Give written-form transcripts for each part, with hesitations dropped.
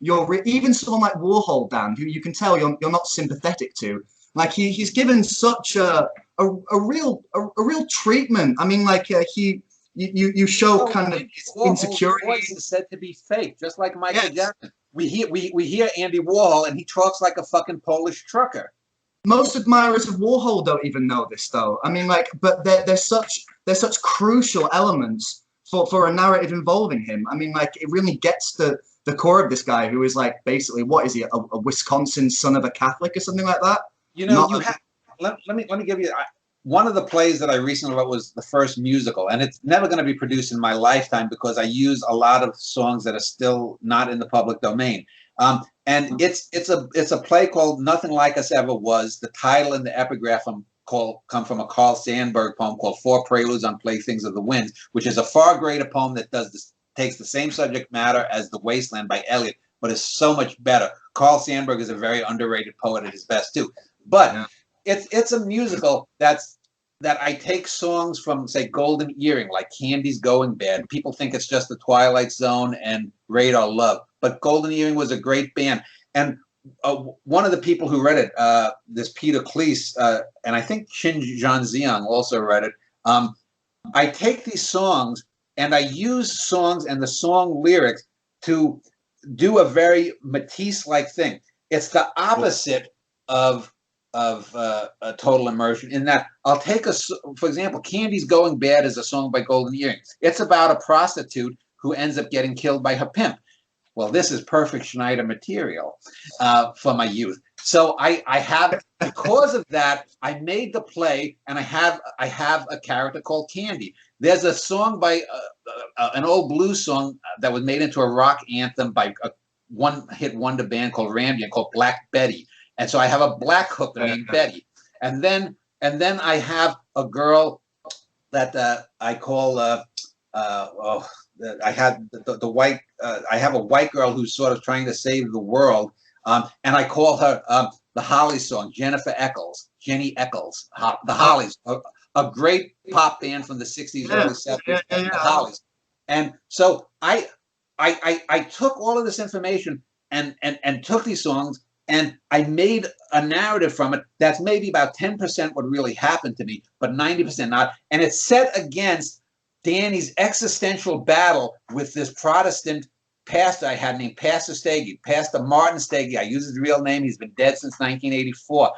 even someone like Warhol, Dan, who you can tell you're not sympathetic to. Like he's given such a real treatment. I mean, like you show kind of his insecurity. Voice is said to be fake, just like Michael Jackson. We hear Andy Warhol, and he talks like a fucking Polish trucker. Most admirers of Warhol don't even know this, though. I mean, like, but they're such crucial elements for a narrative involving him. I mean, like, it really gets the core of this guy, who is like basically, what is he, a Wisconsin son of a Catholic or something like that? You know, let me give you one of the plays that I recently wrote was the first musical, and it's never going to be produced in my lifetime because I use a lot of songs that are still not in the public domain. And it's a play called Nothing Like Us Ever Was. The title and the epigraph come from a Carl Sandburg poem called Four Preludes on Playthings of the Winds, which is a far greater poem that takes the same subject matter as The Wasteland by Eliot, but is so much better. Carl Sandburg is a very underrated poet at his best too. But it's a musical that I take songs from, say, Golden Earring, like Candy's Going Bad. People think it's just The Twilight Zone and Radar Love, but Golden Earring was a great band. And one of the people who read it, this Peter Cleese, and I think Shin Zhang also read it. I take these songs and I use songs and the song lyrics to do a very Matisse-like thing. It's the opposite of a total immersion, in that I'll take for example, Candy's Going Bad is a song by Golden Earring. It's about a prostitute who ends up getting killed by her pimp. Well, this is perfect Schneider material for my youth. So I have, because of that, I made the play, and I have a character called Candy. There's a song by an old blues song that was made into a rock anthem by a one-hit wonder band called Rambian called Black Betty. And so I have a black hooker named Betty. And then I have a girl that I call I have the white. I have a white girl who's sort of trying to save the world, and I call her the Hollies song, Jennifer Eccles, Jenny Eccles, the Hollies, a great pop band from the '60s, early '70s, the Hollies. And so I took all of this information and took these songs, and I made a narrative from it that's maybe about 10% what really happened to me, but 90% not. And it's set against Danny's existential battle with this Protestant pastor I had named Pastor Stagey, Pastor Martin Stagey. I use his real name. He's been dead since 1984.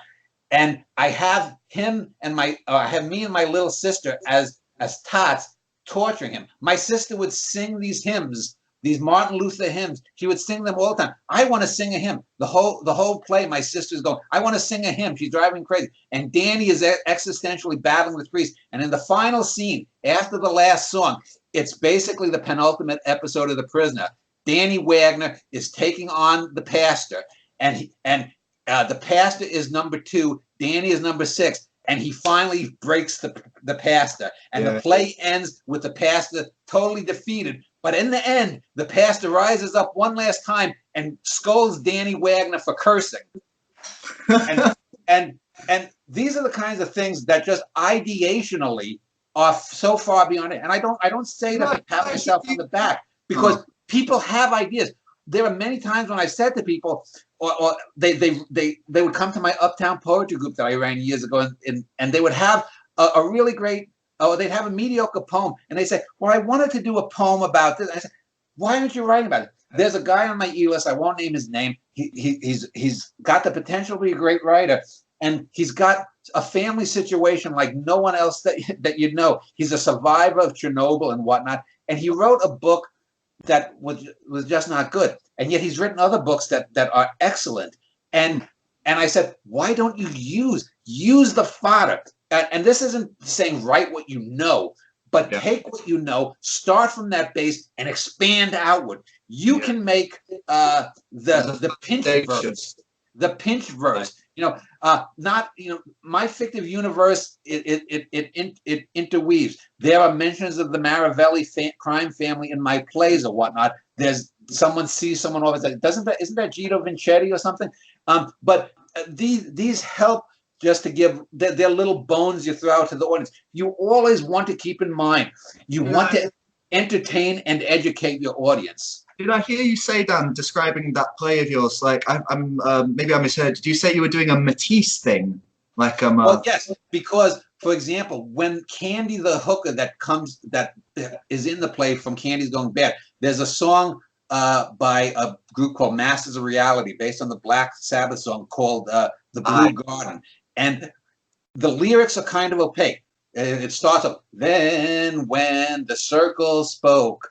And I have him and I have me and my little sister as tots torturing him. My sister would sing these hymns, these Martin Luther hymns. She would sing them all the time. I want to sing a hymn. The whole play, my sister's going, I want to sing a hymn. She's driving me crazy. And Danny is existentially battling with priests. And in the final scene, after the last song, it's basically the penultimate episode of The Prisoner. Danny Wagner is taking on the pastor, and the pastor is number 2, Danny is number 6, and he finally breaks the pastor. And the play ends with the pastor totally defeated. But in the end, the pastor rises up one last time and scolds Danny Wagner for cursing. And these are the kinds of things that just ideationally are so far beyond it. And I don't say that to pat myself on the back, because people have ideas. There are many times when I said to people, or they would come to my Uptown Poetry group that I ran years ago, and they would have a really great, they'd have a mediocre poem, and they say, well, I wanted to do a poem about this. And I said, why aren't you writing about it? There's a guy on my e-list, I won't name his name. He's got the potential to be a great writer, and he's got a family situation like no one else that you'd know. He's a survivor of Chernobyl and whatnot, and he wrote a book that was just not good. And yet he's written other books that are excellent. And I said, why don't you use the fodder? And this isn't saying write what you know, but take what you know, start from that base, and expand outward. You can make the pinch verse. The pinch verse. My fictive universe, it interweaves. There are mentions of the Maravelli crime family in my plays or whatnot. There's someone sees someone over there. Isn't that Gito Vincetti or something? But these help just to give their little bones you throw out to the audience. You always want to keep in mind, you want to entertain and educate your audience. Did I hear you say, Dan, describing that play of yours? Like, I'm maybe I misheard. Did you say you were doing a Matisse thing? Like, Well, yes, because for example, when Candy the hooker that is in the play from Candy's Going Bad, there's a song by a group called Masters of Reality based on the Black Sabbath song called "The Blue Garden," and the lyrics are kind of opaque. It starts up, then when the circle spoke,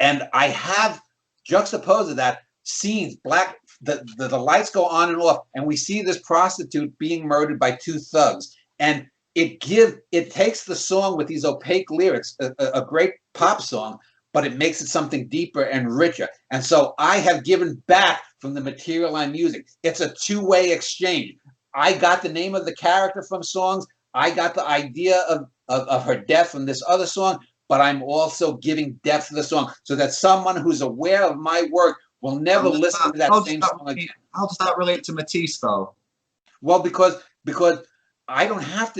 and I have juxtaposed that scenes, the lights go on and off, and we see this prostitute being murdered by two thugs, and it takes the song with these opaque lyrics, a great pop song, but it makes it something deeper and richer. And so I have given back from the material I'm using. It's a two-way exchange. I got the name of the character from songs. I got the idea of her death from this other song, but I'm also giving depth to the song so that someone who's aware of my work will never listen to that same song again. How does that relate to Matisse, though? Well, because I do not have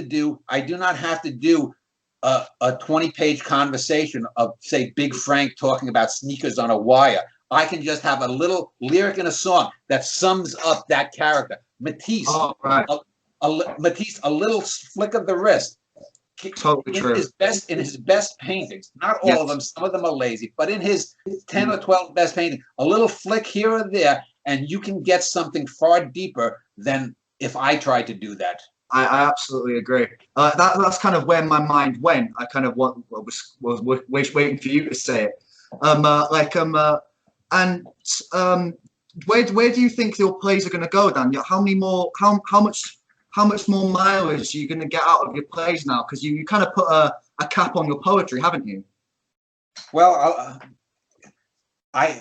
to do a 20-page conversation of, say, Big Frank talking about sneakers on a wire. I can just have a little lyric in a song that sums up that character. Matisse, Matisse, a little flick of the wrist. Totally true. In his best paintings, not all of them, some of them are lazy, but in his 10 or 12 best paintings, a little flick here or there, and you can get something far deeper than if I tried to do that. I absolutely agree. That's kind of where my mind went. I kind of was waiting for you to say it. Where do you think your plays are going to go, Dan? How much more mileage are you going to get out of your plays now? Because you kind of put a cap on your poetry, haven't you? Well,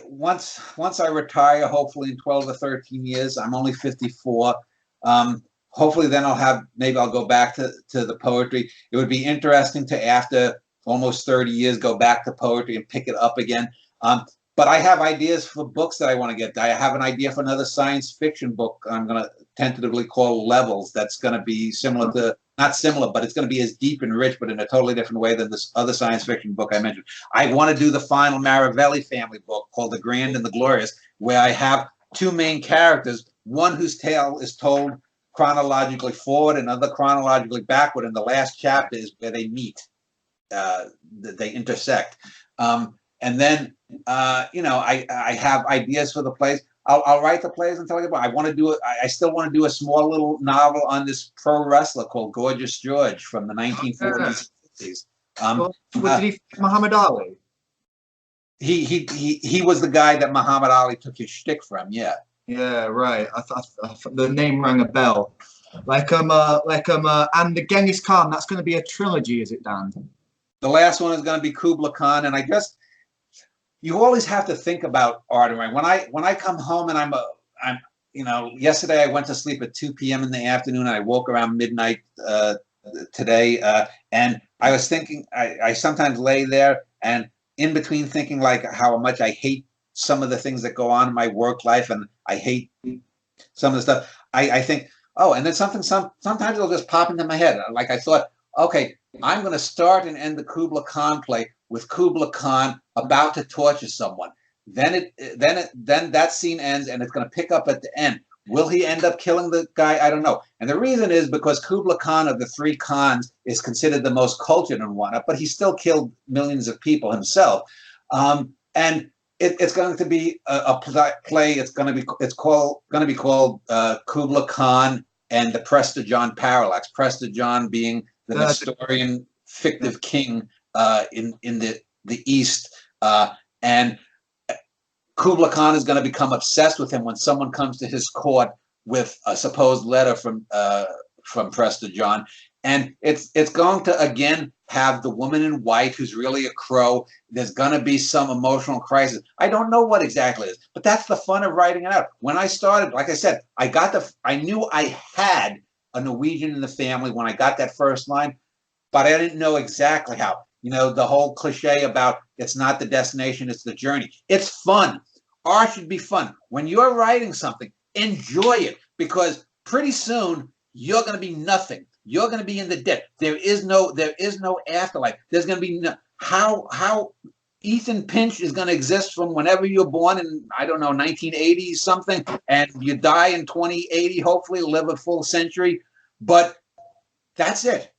once I retire, hopefully in 12 or 13 years, I'm only 54. Hopefully then maybe I'll go back to the poetry. It would be interesting to, after almost 30 years, go back to poetry and pick it up again. But I have ideas for books that I want to get. I have an idea for another science fiction book I'm going to tentatively call Levels. That's going to be similar to, not similar, but it's going to be as deep and rich, but in a totally different way than this other science fiction book I mentioned. I want to do the final Maravelli family book called The Grand and the Glorious, where I have two main characters, one whose tale is told chronologically forward, another chronologically backward, and the last chapter is where they meet, they intersect. And then, I have ideas for the plays. I'll write the plays and tell you about. I still want to do a small little novel on this pro wrestler called Gorgeous George from the 1940s and 60s. Did he fight Muhammad Ali? He was the guy that Muhammad Ali took his shtick from. Yeah. Yeah, right. The name rang a bell. And the Genghis Khan. That's going to be a trilogy, is it, Dan? The last one is going to be Kubla Khan, and I guess you always have to think about art. When I come home and I'm yesterday I went to sleep at 2 p.m. in the afternoon, and I woke around midnight today, and I was thinking. I sometimes lay there, and in between thinking like how much I hate some of the things that go on in my work life, and I hate some of the stuff. I think, and then sometimes it'll just pop into my head. Like I thought, okay, I'm going to start and end the Kubla Khan play with Kubla Khan about to torture someone. Then that scene ends, and it's going to pick up at the end. Will he end up killing the guy? I don't know. And the reason is because Kubla Khan of the three Khans is considered the most cultured and whatnot, but he still killed millions of people himself. And it's going to be a play. It's going to be called Kubla Khan and the Prester John Parallax. Prester John being the Nestorian fictive king in the East, and Kubla Khan is going to become obsessed with him when someone comes to his court with a supposed letter from Prester John, and it's going to again have the woman in white who's really a crow. There's going to be some emotional crisis. I don't know what exactly it is, but that's the fun of writing it out. When I started, like I said, I knew I had a Norwegian in the family when I got that first line, but I didn't know exactly how. The whole cliche about it's not the destination, it's the journey. It's fun. Art should be fun. When you're writing something, enjoy it, because pretty soon you're going to be nothing. You're going to be in the dead. There is no afterlife. There's going to be no, how Ethan Pinch is going to exist from whenever you're born in, I don't know, 1980 something, and you die in 2080, hopefully live a full century. But that's it.